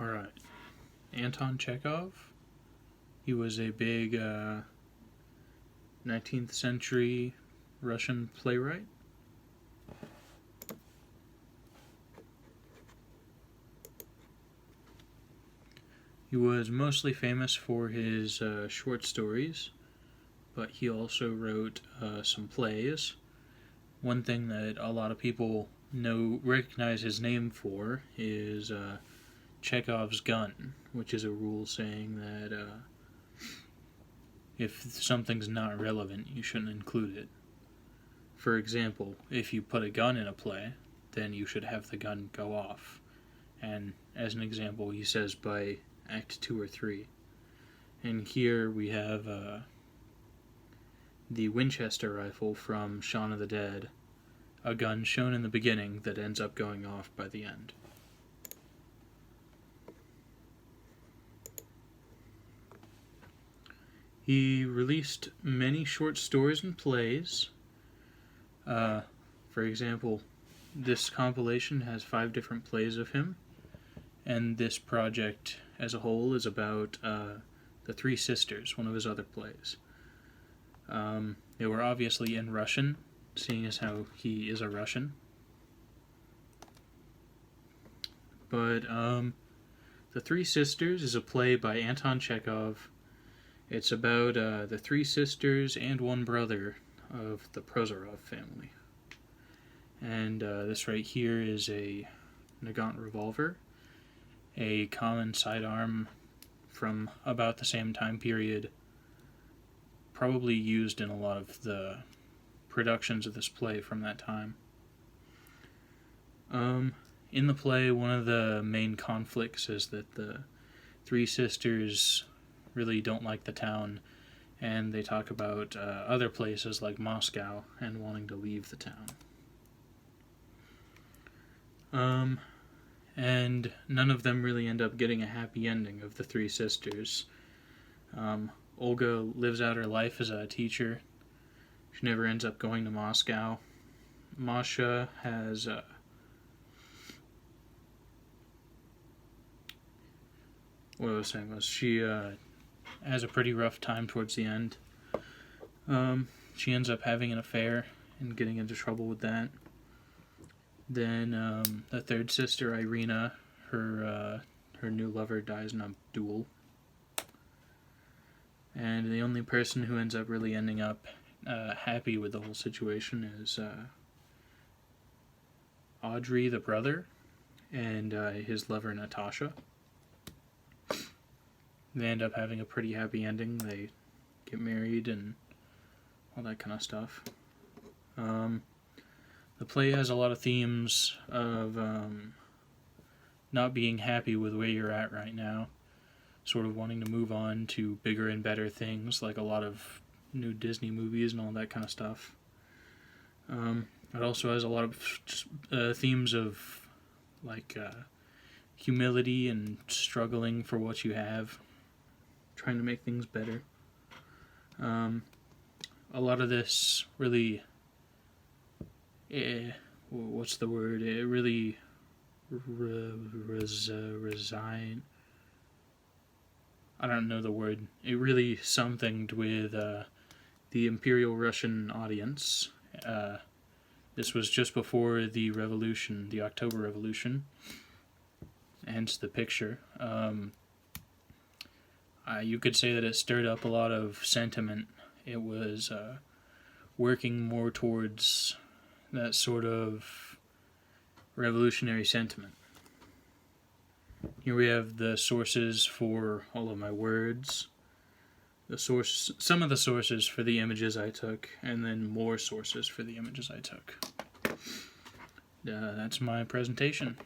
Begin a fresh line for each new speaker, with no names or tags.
Alright. Anton Chekhov. He was a big 19th century Russian playwright. He was mostly famous for his short stories, but he also wrote some plays. One thing that a lot of people recognize his name for is Chekhov's gun, which is a rule saying that if something's not relevant, you shouldn't include it. For example, if you put a gun in a play, then you should have the gun go off. And as an example, he says by Act 2 or 3. And here we have the Winchester rifle from Shaun of the Dead, a gun shown in the beginning that ends up going off by the end. He released many short stories and plays. For example, this compilation has 5 different plays of him, and this project as a whole is about The Three Sisters, one of his other plays. They were obviously in Russian, seeing as how he is a Russian. But The Three Sisters is a play by Anton Chekhov. It's about the 3 sisters and 1 brother of the Prozorov family. And this right here is a Nagant revolver, a common sidearm from about the same time period, probably used in a lot of the productions of this play from that time. In the play, one of the main conflicts is that the 3 sisters really don't like the town, and they talk about other places like Moscow and wanting to leave the town. And none of them really end up getting a happy ending of the 3 sisters. Olga lives out her life as a teacher. She never ends up going to Moscow. Masha has what I was saying was she has a pretty rough time towards the end. She ends up having an affair and getting into trouble with that. Then the 3rd sister, Irina, her new lover dies in a duel. And the only person who ends up really ending up happy with the whole situation is Audrey, the brother, and his lover, Natasha. They end up having a pretty happy ending. They get married and all that kind of stuff. The play has a lot of themes of not being happy with where you're at right now, sort of wanting to move on to bigger and better things, like a lot of new Disney movies and all that kind of stuff. It also has a lot of themes of like humility and struggling for what you have, trying to make things better. A lot of this really, what's the word? It really resign. I don't know the word. It really somethinged with the Imperial Russian audience. This was just before the revolution, the October Revolution, hence the picture. You could say that it stirred up a lot of sentiment. It was working more towards that sort of revolutionary sentiment. Here we have the sources for all of my words, some of the sources for the images I took, and then more sources for the images I took. That's my presentation.